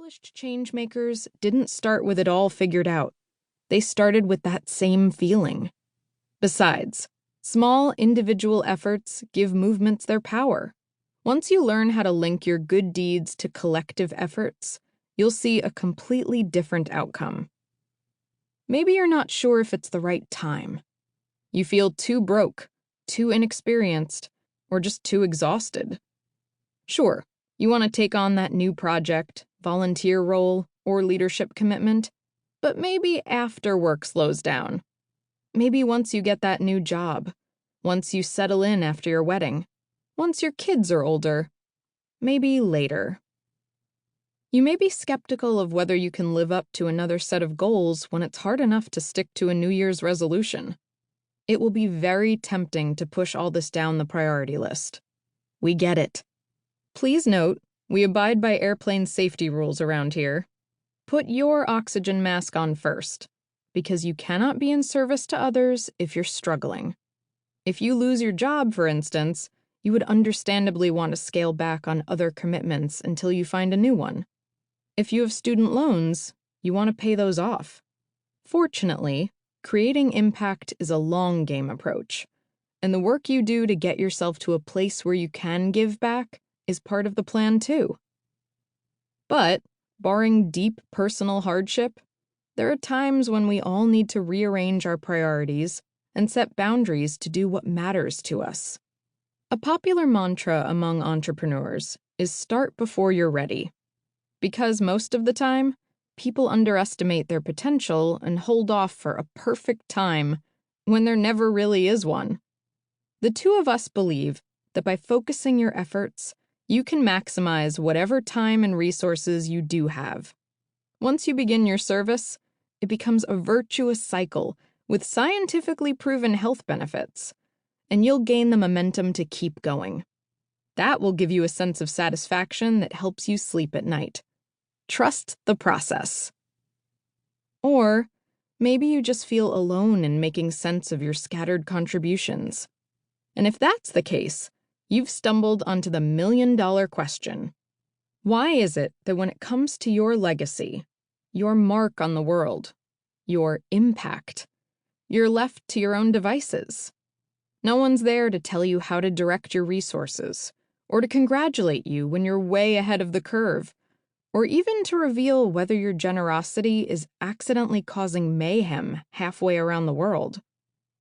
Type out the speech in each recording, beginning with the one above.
accomplished changemakers didn't start with it all figured out. They started with that same feeling. Besides, small individual efforts give movements their power. Once you learn how to link your good deeds to collective efforts, you'll see a completely different outcome. Maybe you're not sure if it's the right time. You feel too broke, too inexperienced, or just too exhausted. Sure, you want to take on that new project, volunteer role, or leadership commitment, but maybe after work slows down. Maybe once you get that new job, once you settle in after your wedding, once your kids are older, maybe later. You may be skeptical of whether you can live up to another set of goals when it's hard enough to stick to a New Year's resolution. It will be very tempting to push all this down the priority list. We get it. Please note, we abide by airplane safety rules around here. Put your oxygen mask on first, because you cannot be in service to others if you're struggling. If you lose your job, for instance, you would understandably want to scale back on other commitments until you find a new one. If you have student loans, you want to pay those off. Fortunately, creating impact is a long game approach, and the work you do to get yourself to a place where you can give back is part of the plan too. But, barring deep personal hardship, there are times when we all need to rearrange our priorities and set boundaries to do what matters to us. A popular mantra among entrepreneurs is start before you're ready. Because most of the time, people underestimate their potential and hold off for a perfect time when there never really is one. The two of us believe that by focusing your efforts, you can maximize whatever time and resources you do have. Once you begin your service, it becomes a virtuous cycle with scientifically proven health benefits, and you'll gain the momentum to keep going. That will give you a sense of satisfaction that helps you sleep at night. Trust the process. Or maybe you just feel alone in making sense of your scattered contributions. And if that's the case, you've stumbled onto the million-dollar question. Why is it that when it comes to your legacy, your mark on the world, your impact, you're left to your own devices? No one's there to tell you how to direct your resources, or to congratulate you when you're way ahead of the curve, or even to reveal whether your generosity is accidentally causing mayhem halfway around the world.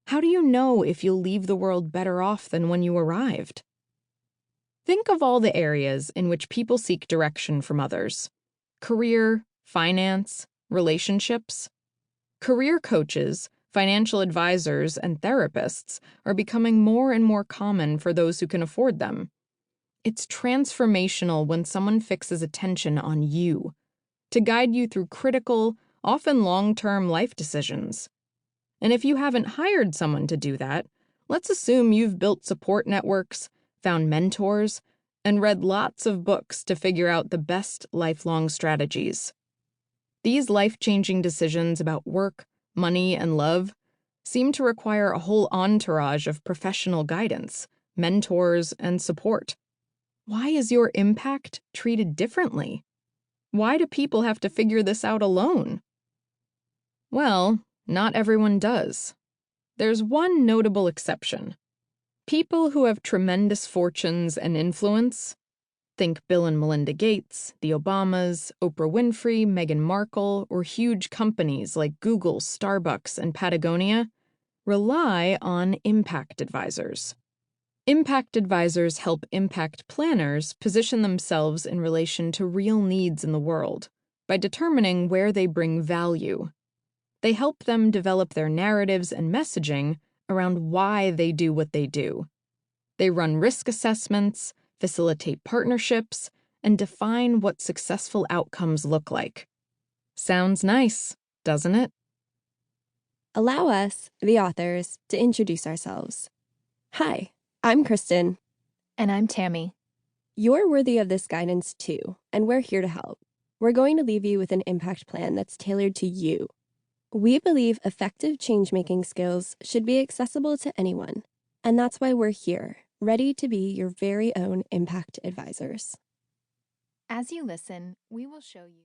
How do you know if you'll leave the world better off than when you arrived? Think of all the areas in which people seek direction from others: career, finance, relationships. Career coaches, financial advisors, and therapists are becoming more and more common for those who can afford them. It's transformational when someone fixes attention on you to guide you through critical, often long-term life decisions. And if you haven't hired someone to do that, let's assume you've built support networks, found mentors, and read lots of books to figure out the best lifelong strategies. These life-changing decisions about work, money, and love seem to require a whole entourage of professional guidance, mentors, and support. Why is your impact treated differently? Why do people have to figure this out alone? Well, not everyone does. There's one notable exception. People who have tremendous fortunes and influence, think Bill and Melinda Gates, the Obamas, Oprah Winfrey, Meghan Markle, or huge companies like Google, Starbucks, and Patagonia, rely on impact advisors. Impact advisors help impact planners position themselves in relation to real needs in the world by determining where they bring value. They help them develop their narratives and messaging around why they do what they do. They run risk assessments, facilitate partnerships, and define what successful outcomes look like. Sounds nice, doesn't it? Allow us, the authors, to introduce ourselves. Hi, I'm Christen. And I'm Tammy. You're worthy of this guidance too, and we're here to help. We're going to leave you with an impact plan that's tailored to you. We believe effective change-making skills should be accessible to anyone, and that's why we're here, ready to be your very own impact advisors. As you listen, we will show you